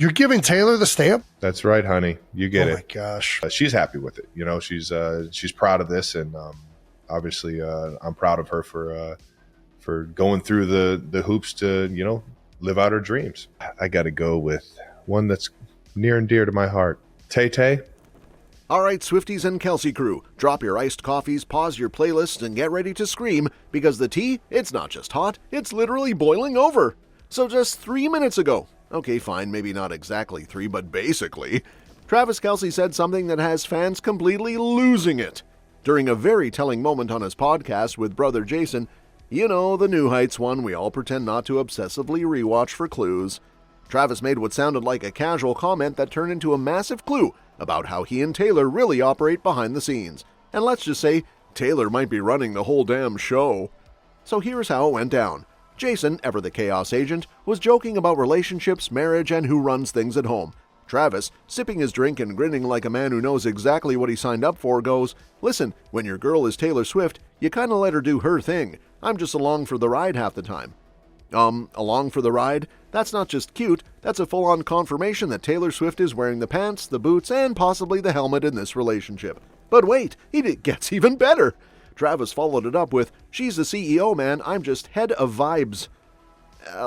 You're giving Taylor the stamp? That's right, honey. You get it. Oh my gosh. She's happy with it. You know, she's proud of this, and obviously I'm proud of her for going through the hoops to, you know, live out her dreams. I got to go with one that's near and dear to my heart. Tay-Tay. All right, Swifties and Kelce crew, drop your iced coffees, pause your playlists, and get ready to scream, because the tea, it's not just hot, it's literally boiling over. So just 3 minutes ago, okay, fine, maybe not exactly 3, but basically, Travis Kelce said something that has fans completely losing it. During a very telling moment on his podcast with brother Jason, you know, the New Heights one we all pretend not to obsessively rewatch for clues, Travis made what sounded like a casual comment that turned into a massive clue about how he and Taylor really operate behind the scenes. And let's just say, Taylor might be running the whole damn show. So here's how it went down. Jason, ever the chaos agent, was joking about relationships, marriage, and who runs things at home. Travis, sipping his drink and grinning like a man who knows exactly what he signed up for, goes, "Listen, when your girl is Taylor Swift, you kinda let her do her thing. I'm just along for the ride half the time." Along for the ride? That's not just cute, that's a full-on confirmation that Taylor Swift is wearing the pants, the boots, and possibly the helmet in this relationship. But wait, it gets even better! Travis followed it up with, "She's the CEO, man, I'm just head of vibes."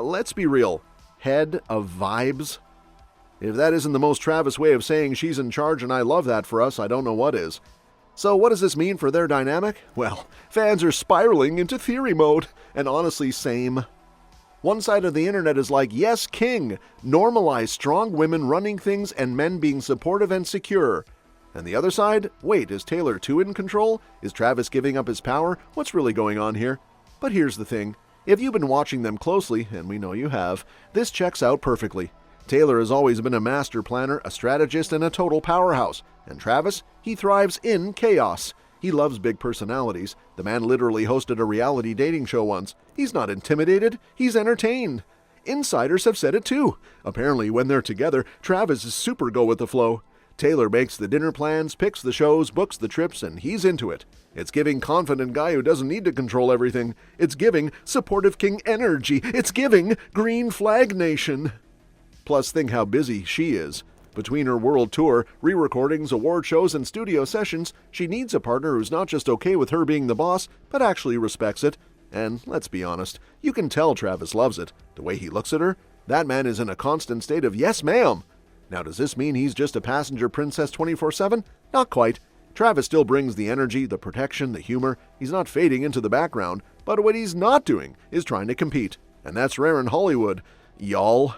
Let's be real, head of vibes? If that isn't the most Travis way of saying she's in charge and I love that for us, I don't know what is. So what does this mean for their dynamic? Well, fans are spiraling into theory mode, and honestly, same. One side of the internet is like, yes, king, normalize strong women running things and men being supportive and secure. And the other side, wait, is Taylor too in control? Is Travis giving up his power? What's really going on here? But here's the thing, if you've been watching them closely, and we know you have, this checks out perfectly. Taylor has always been a master planner, a strategist, and a total powerhouse. And Travis, he thrives in chaos. He loves big personalities. The man literally hosted a reality dating show once. He's not intimidated, he's entertained. Insiders have said it too. Apparently, when they're together, Travis is super go with the flow. Taylor makes the dinner plans, picks the shows, books the trips, and he's into it. It's giving confident guy who doesn't need to control everything. It's giving supportive king energy. It's giving green flag nation. Plus, think how busy she is. Between her world tour, re-recordings, award shows, and studio sessions, she needs a partner who's not just okay with her being the boss, but actually respects it. And let's be honest, you can tell Travis loves it. The way he looks at her, that man is in a constant state of yes ma'am. Now does this mean he's just a passenger princess 24/7? Not quite. Travis still brings the energy, the protection, the humor. He's not fading into the background, but what he's not doing is trying to compete. And that's rare in Hollywood, y'all.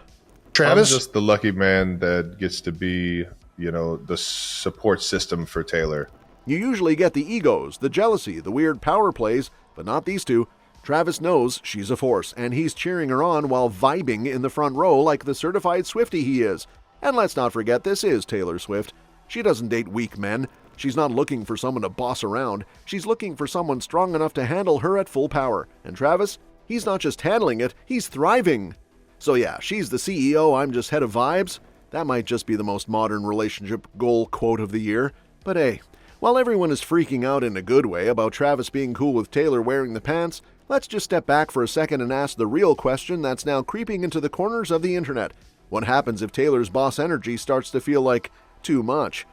Travis? I'm just the lucky man that gets to be, you know, the support system for Taylor. You usually get the egos, the jealousy, the weird power plays, but not these two. Travis knows she's a force, and he's cheering her on while vibing in the front row like the certified Swiftie he is. And let's not forget, this is Taylor Swift. She doesn't date weak men. She's not looking for someone to boss around. She's looking for someone strong enough to handle her at full power. And Travis, he's not just handling it, he's thriving. So yeah, she's the CEO, I'm just head of vibes. That might just be the most modern relationship goal quote of the year. But hey, while everyone is freaking out in a good way about Travis being cool with Taylor wearing the pants, let's just step back for a second and ask the real question that's now creeping into the corners of the internet. What happens if Taylor's boss energy starts to feel like too much?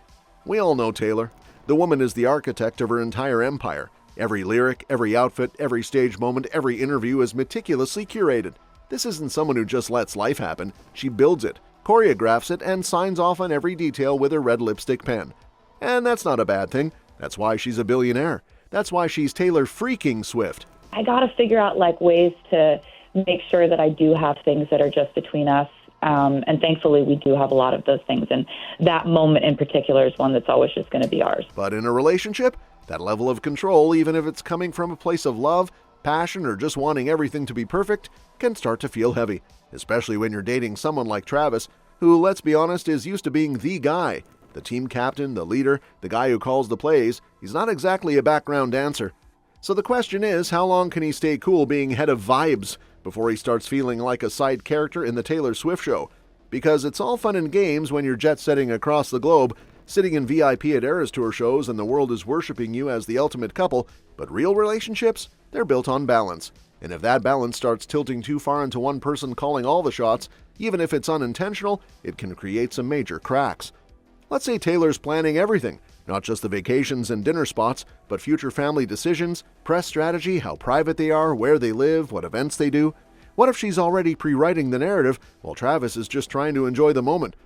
We all know Taylor. The woman is the architect of her entire empire. Every lyric, every outfit, every stage moment, every interview is meticulously curated. This isn't someone who just lets life happen. She builds it, choreographs it, and signs off on every detail with her red lipstick pen. And that's not a bad thing. That's why she's a billionaire. That's why she's Taylor freaking Swift. I got to figure out ways to make sure that I do have things that are just between us. And thankfully, we do have a lot of those things. And that moment in particular is one that's always just going to be ours. But in a relationship, that level of control, even if it's coming from a place of love, passion, or just wanting everything to be perfect, can start to feel heavy. Especially when you're dating someone like Travis, who, let's be honest, is used to being the guy. The team captain, the leader, the guy who calls the plays. He's not exactly a background dancer. So the question is, how long can he stay cool being head of vibes before he starts feeling like a side character in the Taylor Swift show? Because it's all fun and games when you're jet-setting across the globe, sitting in VIP at Eras Tour shows and the world is worshiping you as the ultimate couple, but real relationships, they're built on balance. And if that balance starts tilting too far into one person calling all the shots, even if it's unintentional, it can create some major cracks. Let's say Taylor's planning everything, not just the vacations and dinner spots, but future family decisions, press strategy, how private they are, where they live, what events they do. What if she's already pre-writing the narrative while Travis is just trying to enjoy the moment?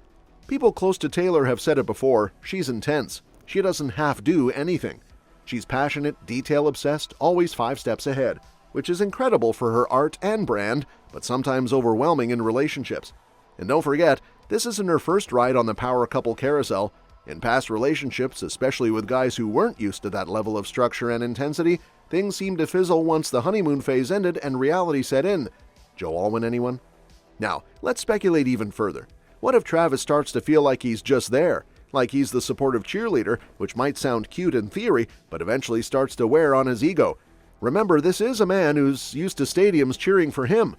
People close to Taylor have said it before, she's intense. She doesn't half-do anything. She's passionate, detail-obsessed, always 5 steps ahead, which is incredible for her art and brand, but sometimes overwhelming in relationships. And don't forget, this isn't her first ride on the power couple carousel. In past relationships, especially with guys who weren't used to that level of structure and intensity, things seemed to fizzle once the honeymoon phase ended and reality set in. Joe Alwyn, anyone? Now, let's speculate even further. What if Travis starts to feel like he's just there? Like he's the supportive cheerleader, which might sound cute in theory, but eventually starts to wear on his ego. Remember, this is a man who's used to stadiums cheering for him.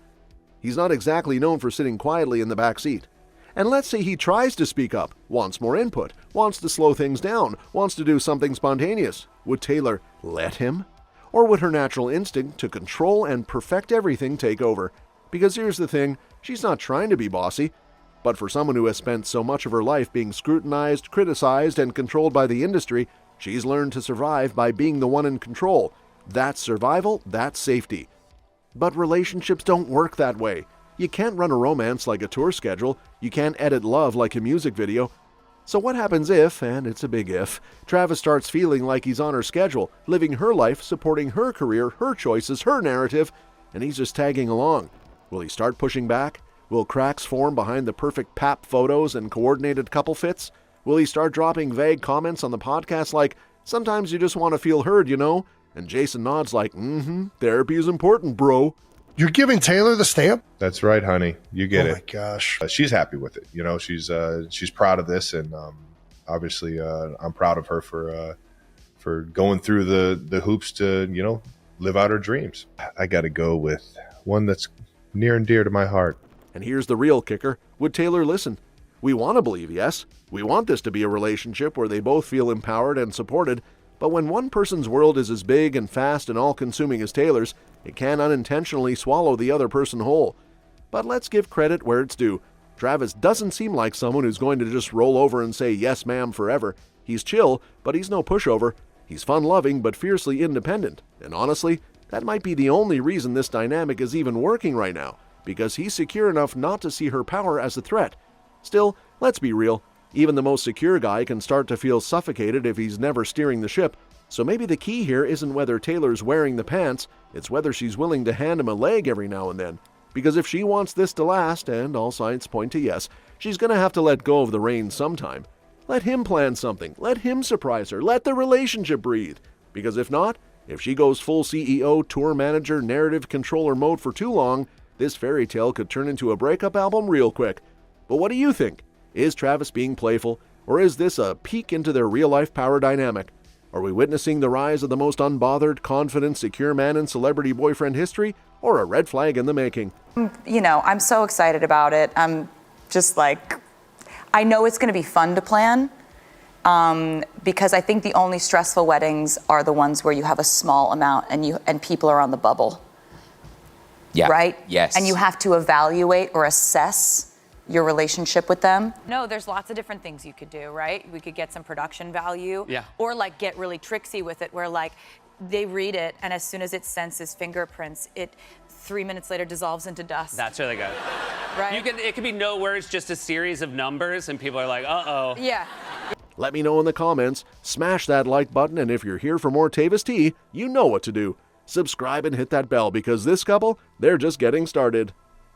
He's not exactly known for sitting quietly in the back seat. And let's say he tries to speak up, wants more input, wants to slow things down, wants to do something spontaneous. Would Taylor let him? Or would her natural instinct to control and perfect everything take over? Because here's the thing, she's not trying to be bossy. But for someone who has spent so much of her life being scrutinized, criticized, and controlled by the industry, she's learned to survive by being the one in control. That's survival, that's safety. But relationships don't work that way. You can't run a romance like a tour schedule. You can't edit love like a music video. So what happens if, and it's a big if, Travis starts feeling like he's on her schedule, living her life, supporting her career, her choices, her narrative, and he's just tagging along? Will he start pushing back? Will cracks form behind the perfect pap photos and coordinated couple fits? Will he start dropping vague comments on the podcast like, sometimes you just want to feel heard, you know? And Jason nods like, therapy is important, bro. You're giving Taylor the stamp? That's right, honey. You get Oh it. my gosh. She's happy with it. You know, she's proud of this, and obviously I'm proud of her for going through the hoops to, you know, live out her dreams. I got to go with one that's near and dear to my heart. And here's the real kicker. Would Taylor listen? We want to believe, yes. We want this to be a relationship where they both feel empowered and supported. But when one person's world is as big and fast and all-consuming as Taylor's, it can unintentionally swallow the other person whole. But let's give credit where it's due. Travis doesn't seem like someone who's going to just roll over and say yes ma'am forever. He's chill, but he's no pushover. He's fun-loving but fiercely independent. And honestly, that might be the only reason this dynamic is even working right now, because he's secure enough not to see her power as a threat. Still, let's be real. Even the most secure guy can start to feel suffocated if he's never steering the ship. So maybe the key here isn't whether Taylor's wearing the pants, it's whether she's willing to hand him a leg every now and then. Because if she wants this to last, and all signs point to yes, she's gonna have to let go of the reins sometime. Let him plan something, let him surprise her, let the relationship breathe. Because if not, if she goes full CEO, tour manager, narrative controller mode for too long, this fairy tale could turn into a breakup album real quick. But what do you think? Is Travis being playful, or is this a peek into their real-life power dynamic? Are we witnessing the rise of the most unbothered, confident, secure man in celebrity boyfriend history, or a red flag in the making? You know, I'm so excited about it. I'm just like, I know it's going to be fun to plan, because I think the only stressful weddings are the ones where you have a small amount and people are on the bubble. Yeah. Right? Yes. And you have to evaluate or assess your relationship with them. No, there's lots of different things you could do, right? We could get some production value. Yeah. Or like get really tricksy with it where like they read it and as soon as it senses fingerprints, it 3 minutes later dissolves into dust. That's really good. Right? It could be no words, just a series of numbers, and people are like, uh-oh. Yeah. Let me know in the comments, smash that like button, and if you're here for more Tavis Tea, you know what to do. Subscribe and hit that bell because this couple, they're just getting started.